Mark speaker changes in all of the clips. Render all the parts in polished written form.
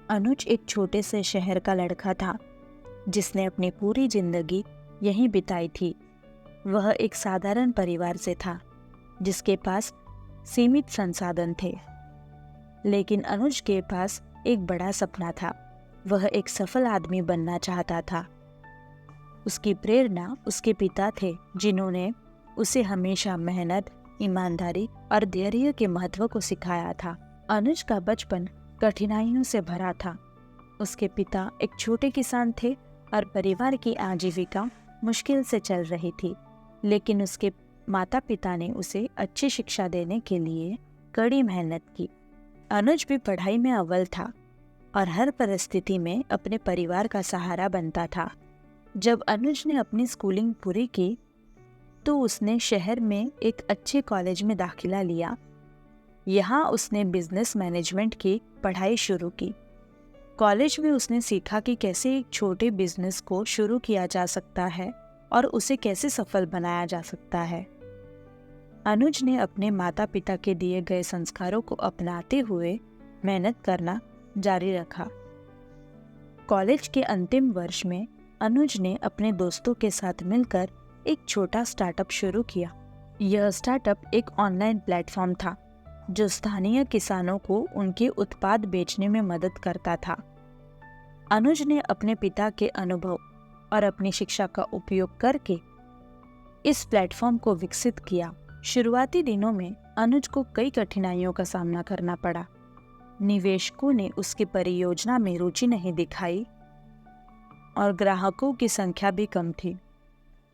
Speaker 1: अनुज एक छोटे से शहर का लड़का था जिसने अपनी पूरी जिंदगी यहीं बिताई थी। वह एक साधारण परिवार से था जिसके पास सीमित संसाधन थे, लेकिन अनुज के पास एक बड़ा सपना था। वह एक सफल आदमी बनना चाहता था। उसकी प्रेरणा उसके पिता थे, जिन्होंने उसे हमेशा मेहनत, ईमानदारी और धैर्य के महत्व को सिखाया था। अनुज का बचपन कठिनाइयों से भरा था। उसके पिता एक छोटे किसान थे और परिवार की आजीविका मुश्किल से चल रही थी, लेकिन उसके माता पिता ने उसे अच्छी शिक्षा देने के लिए कड़ी मेहनत की। अनुज भी पढ़ाई में अव्वल था और हर परिस्थिति में अपने परिवार का सहारा बनता था। जब अनुज ने अपनी स्कूलिंग पूरी की तो उसने शहर में एक अच्छे कॉलेज में दाखिला लिया। यहाँ उसने बिजनेस मैनेजमेंट की पढ़ाई शुरू की। कॉलेज में उसने सीखा कि कैसे एक छोटे बिजनेस को शुरू किया जा सकता है और उसे कैसे सफल बनाया जा सकता है। अनुज ने अपने माता पिता के दिए गए संस्कारों को अपनाते हुए मेहनत करना जारी रखा। कॉलेज के अंतिम वर्ष में अनुज ने अपने दोस्तों के साथ मिलकर एक छोटा स्टार्टअप शुरू किया। यह स्टार्टअप एक ऑनलाइन प्लेटफॉर्म था जो स्थानीय किसानों को उनके उत्पाद बेचने में मदद करता था। अनुज ने अपने पिता के अनुभव और अपनी शिक्षा का उपयोग करके इस प्लेटफॉर्म को विकसित किया। शुरुआती दिनों में अनुज को कई कठिनाइयों का सामना करना पड़ा। निवेशकों ने उसकी परियोजना में रुचि नहीं दिखाई और ग्राहकों की संख्या भी कम थी।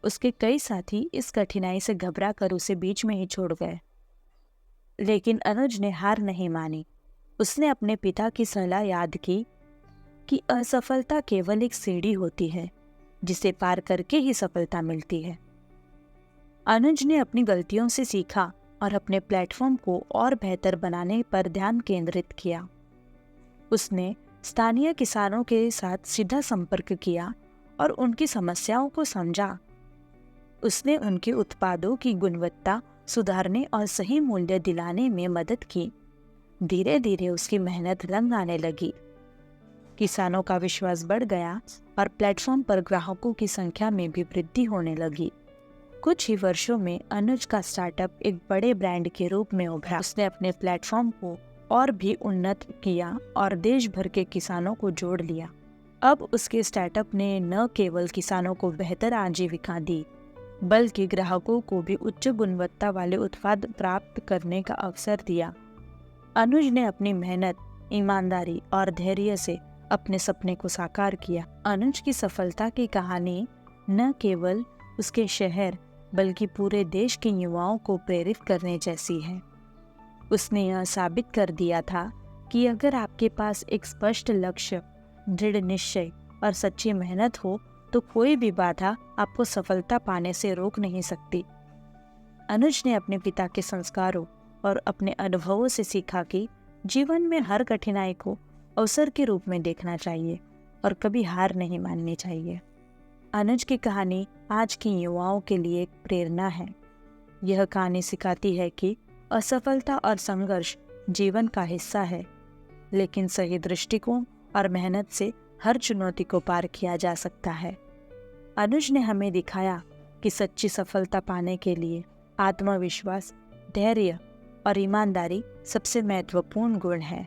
Speaker 1: उसके कई साथी इस कठिनाई से घबरा कर उसे बीच में ही छोड़ गए, लेकिन अनुज ने हार नहीं मानी। उसने अपने पिता की सलाह याद की कि असफलता केवल एक सीढ़ी होती है जिसे पार करके ही सफलता मिलती है। अनुज ने अपनी गलतियों से सीखा और अपने प्लेटफॉर्म को और बेहतर बनाने पर ध्यान केंद्रित किया। उसने स्थानीय किसानों के साथ सीधा संपर्क किया और उनकी समस्याओं को समझा। उसने उनके उत्पादों की गुणवत्ता सुधारने और सही मूल्य दिलाने में मदद की। धीरे धीरे उसकी मेहनत रंग आने लगी। किसानों का विश्वास बढ़ गया और प्लेटफॉर्म पर ग्राहकों की संख्या में भी वृद्धि होने लगी। कुछ ही वर्षों में अनुज का स्टार्टअप एक बड़े ब्रांड के रूप में उभरा। उसने अपने प्लेटफॉर्म को और भी उन्नत किया और देश भर के किसानों को जोड़ लिया। अब उसके स्टार्टअप ने न केवल किसानों को बेहतर आजीविका दी, बल्कि ग्राहकों को भी उच्च गुणवत्ता वाले उत्पाद प्राप्त करने का अवसर दिया। अनुज ने अपनी मेहनत, ईमानदारी और धैर्य से अपने सपने को साकार किया। अनुज की सफलता की कहानी न केवल उसके शहर बल्कि पूरे देश के युवाओं को प्रेरित करने जैसी है। उसने यह साबित कर दिया था कि अगर आपके पास एक स्पष्ट लक्ष्य, दृढ़ निश्चय और सच्ची मेहनत हो तो कोई भी बाधा आपको सफलता पाने से रोक नहीं सकती। अनुज ने अपने पिता के संस्कारों और अपने अनुभवों से सीखा कि जीवन में हर कठिनाई को अवसर के रूप में देखना चाहिए और कभी हार नहीं माननी चाहिए। अनुज की कहानी आज के युवाओं के लिए एक प्रेरणा है। यह कहानी सिखाती है कि असफलता और संघर्ष जीवन का हिस्सा है, लेकिन सही दृष्टिकोण और मेहनत से हर चुनौती को पार किया जा सकता है। अनुज ने हमें दिखाया कि सच्ची सफलता पाने के लिए आत्मविश्वास, धैर्य और ईमानदारी सबसे महत्वपूर्ण गुण है।